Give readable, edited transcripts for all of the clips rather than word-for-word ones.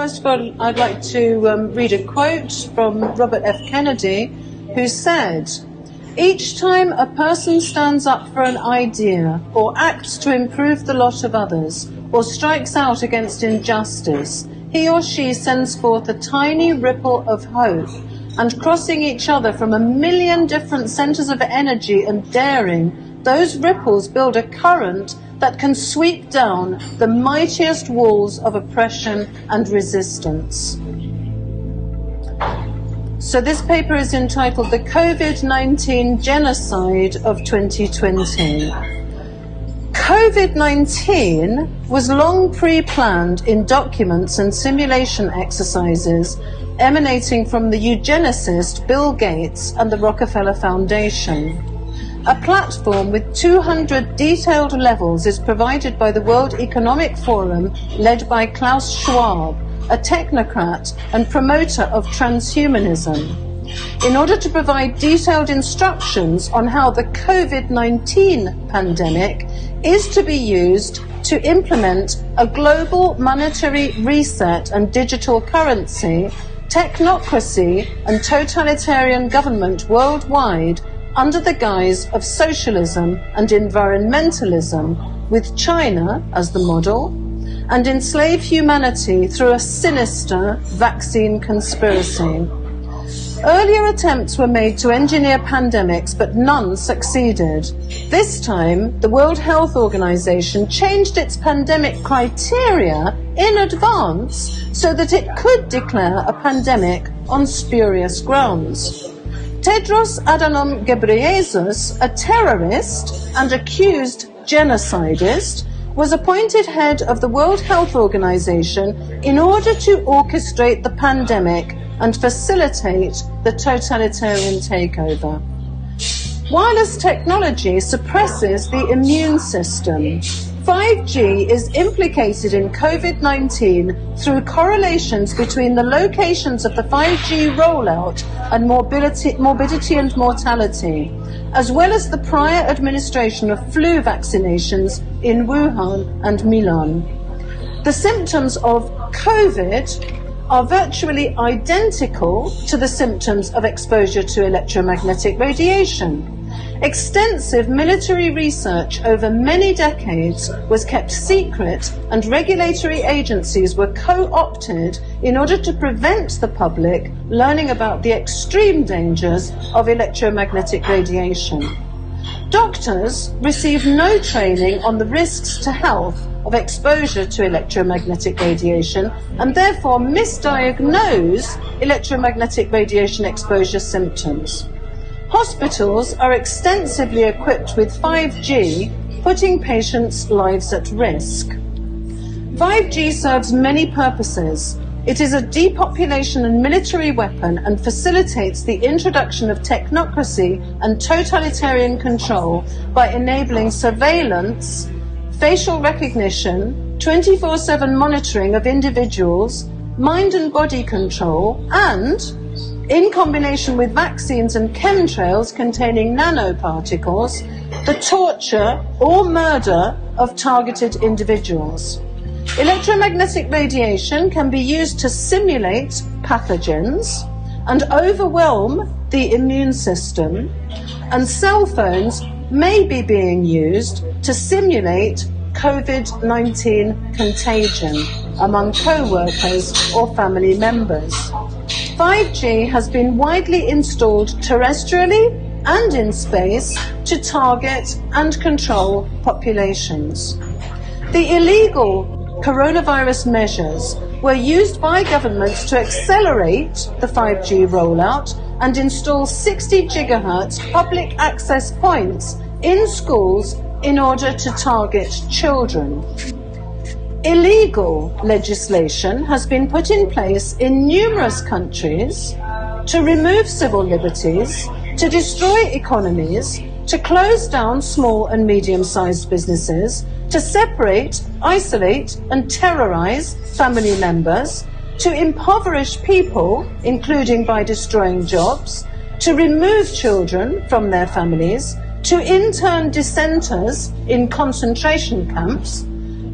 first of all, I'd like to read a quote from Robert F. Kennedy, who said, "Each time a person stands up for an idea or acts to improve the lot of others or strikes out against injustice, he or she sends forth a tiny ripple of hope, and crossing each other from a million different centers of energy and daring, those ripples build a current that can sweep down the mightiest walls of oppression and resistance." So this paper is entitled "The COVID-19 Genocide of 2020. COVID-19 was long pre-planned in documents and simulation exercises emanating from the eugenicist Bill Gates and the Rockefeller Foundation. A platform with 200 detailed levels is provided by the World Economic Forum, led by Klaus Schwab, a technocrat and promoter of transhumanism, in order to provide detailed instructions on how the COVID-19 pandemic is to be used to implement a global monetary reset and digital currency, technocracy and totalitarian government worldwide under the guise of socialism and environmentalism, with China as the model, and enslave humanity through a sinister vaccine conspiracy. Earlier attempts were made to engineer pandemics, but none succeeded. This time, the World Health Organization changed its pandemic criteria in advance so that it could declare a pandemic on spurious grounds. Tedros Adhanom Ghebreyesus, a terrorist and accused genocidist, was appointed head of the World Health Organization in order to orchestrate the pandemic and facilitate the totalitarian takeover. Wireless technology suppresses the immune system. 5G is implicated in COVID-19 through correlations between the locations of the 5G rollout and morbidity and mortality, as well as the prior administration of flu vaccinations in Wuhan and Milan. The symptoms of COVID are virtually identical to the symptoms of exposure to electromagnetic radiation. Extensive military research over many decades was kept secret, and regulatory agencies were co-opted in order to prevent the public learning about the extreme dangers of electromagnetic radiation. Doctors receive no training on the risks to health of exposure to electromagnetic radiation and therefore misdiagnose electromagnetic radiation exposure symptoms. Hospitals are extensively equipped with 5G, putting patients' lives at risk. 5G serves many purposes. It is a depopulation and military weapon and facilitates the introduction of technocracy and totalitarian control by enabling surveillance, facial recognition, 24/7 monitoring of individuals, mind and body control, and, in combination with vaccines and chemtrails containing nanoparticles, the torture or murder of targeted individuals. Electromagnetic radiation can be used to simulate pathogens and overwhelm the immune system, and cell phones may be being used to simulate COVID-19 contagion among co-workers or family members. 5G has been widely installed terrestrially and in space to target and control populations. The illegal coronavirus measures were used by governments to accelerate the 5G rollout and install 60 gigahertz public access points in schools in order to target children. Illegal legislation has been put in place in numerous countries to remove civil liberties, to destroy economies, to close down small and medium-sized businesses, to separate, isolate, and terrorize family members, to impoverish people, including by destroying jobs, to remove children from their families, to intern dissenters in concentration camps,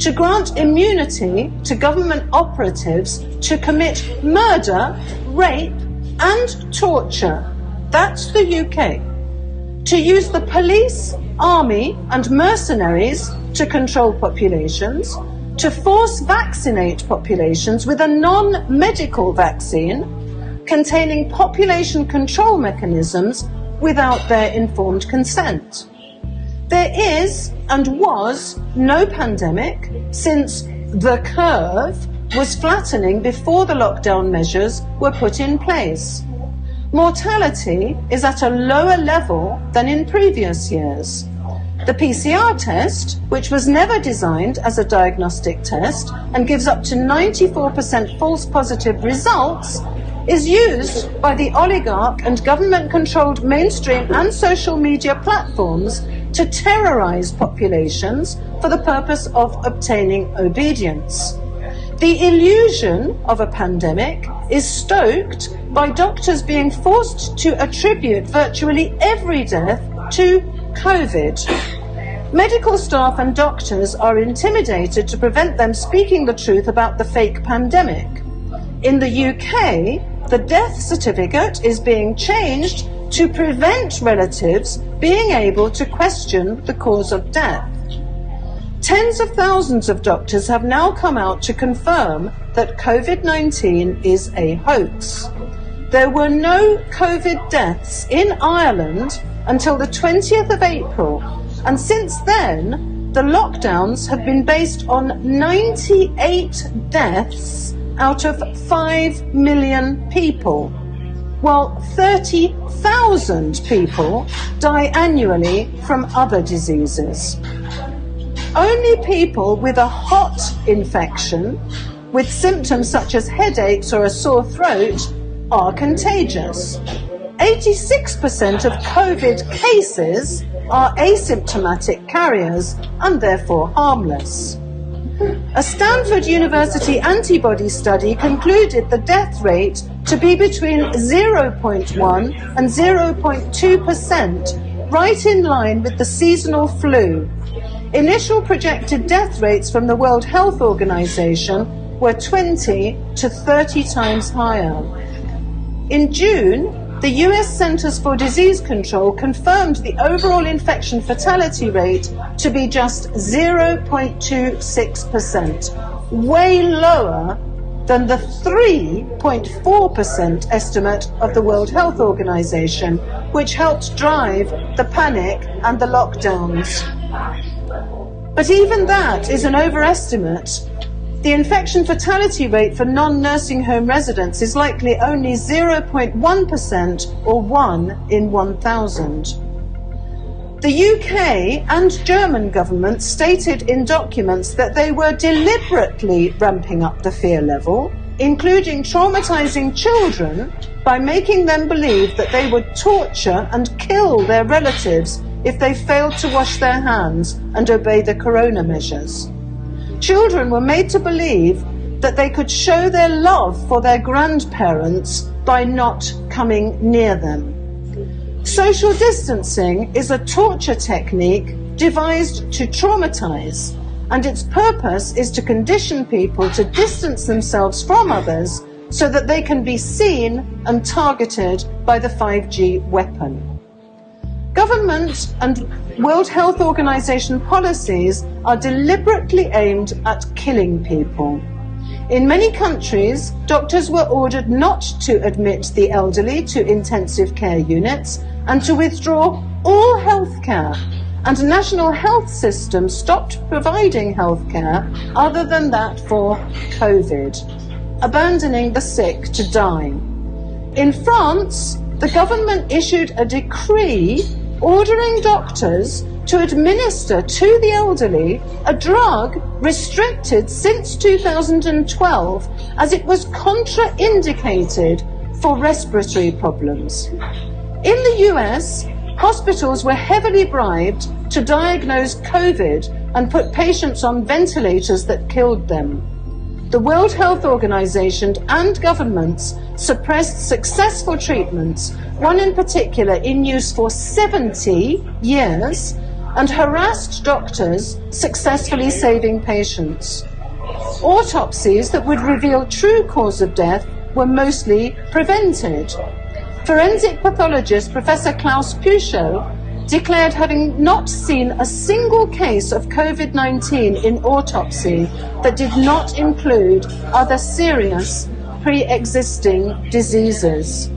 to grant immunity to government operatives to commit murder, rape, and torture. That's the UK. To use the police, army, and mercenaries to control populations, to force vaccinate populations with a non-medical vaccine containing population control mechanisms without their informed consent. There is and was no pandemic since the curve was flattening before the lockdown measures were put in place. Mortality is at a lower level than in previous years. The PCR test, which was never designed as a diagnostic test and gives up to 94% false positive results, is used by the oligarch and government-controlled mainstream and social media platforms to terrorize populations for the purpose of obtaining obedience. The illusion of a pandemic is stoked by doctors being forced to attribute virtually every death to COVID. Medical staff and doctors are intimidated to prevent them speaking the truth about the fake pandemic. In the UK, the death certificate is being changed to prevent relatives being able to question the cause of death. Tens of thousands of doctors have now come out to confirm that COVID-19 is a hoax. There were no COVID deaths in Ireland until the 20th of April, and since then, the lockdowns have been based on 98 deaths out of 5 million people, while 30,000 people die annually from other diseases. Only people with a hot infection, with symptoms such as headaches or a sore throat, are contagious. 86% of COVID cases are asymptomatic carriers and therefore harmless. A Stanford University antibody study concluded the death rate to be between 0.1 and 0.2%, right in line with the seasonal flu. Initial projected death rates from the World Health Organization were 20 to 30 times higher. In June, the US Centers for Disease Control confirmed the overall infection fatality rate to be just 0.26%, way lower than the 3.4% estimate of the World Health Organization, which helped drive the panic and the lockdowns. But even that is an overestimate. The infection fatality rate for non-nursing home residents is likely only 0.1% or 1 in 1,000. The UK and German governments stated in documents that they were deliberately ramping up the fear level, including traumatizing children by making them believe that they would torture and kill their relatives if they failed to wash their hands and obey the corona measures. Children were made to believe that they could show their love for their grandparents by not coming near them. Social distancing is a torture technique devised to traumatize, and its purpose is to condition people to distance themselves from others so that they can be seen and targeted by the 5G weapon. Government and World Health Organization policies are deliberately aimed at killing people. In many countries, doctors were ordered not to admit the elderly to intensive care units and to withdraw all health care, and national health systems stopped providing health care other than that for COVID, abandoning the sick to die. In France, the government issued a decree ordering doctors to administer to the elderly a drug restricted since 2012 as it was contraindicated for respiratory problems. In the US, hospitals were heavily bribed to diagnose COVID and put patients on ventilators that killed them. The World Health Organization and governments suppressed successful treatments, one in particular in use for 70 years, and harassed doctors successfully saving patients. Autopsies that would reveal true cause of death were mostly prevented. Forensic pathologist Professor Klaus Puschel declared having not seen a single case of COVID-19 in autopsy that did not include other serious pre-existing diseases.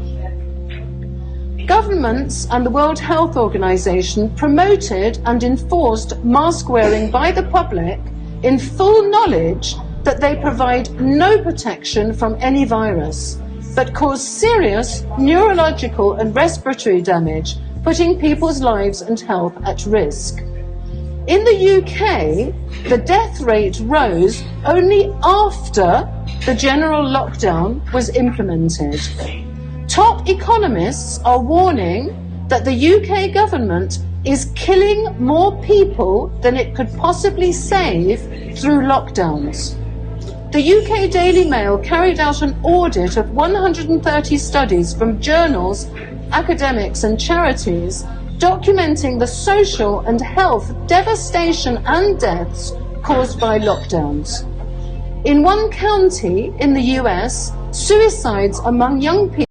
Governments and the World Health Organization promoted and enforced mask wearing by the public in full knowledge that they provide no protection from any virus, but cause serious neurological and respiratory damage, putting people's lives and health at risk. In the UK, the death rate rose only after the general lockdown was implemented. Top economists are warning that the UK government is killing more people than it could possibly save through lockdowns. The UK Daily Mail carried out an audit of 130 studies from journals, academics and charities, documenting the social and health devastation and deaths caused by lockdowns. In one county in the US, suicides among young people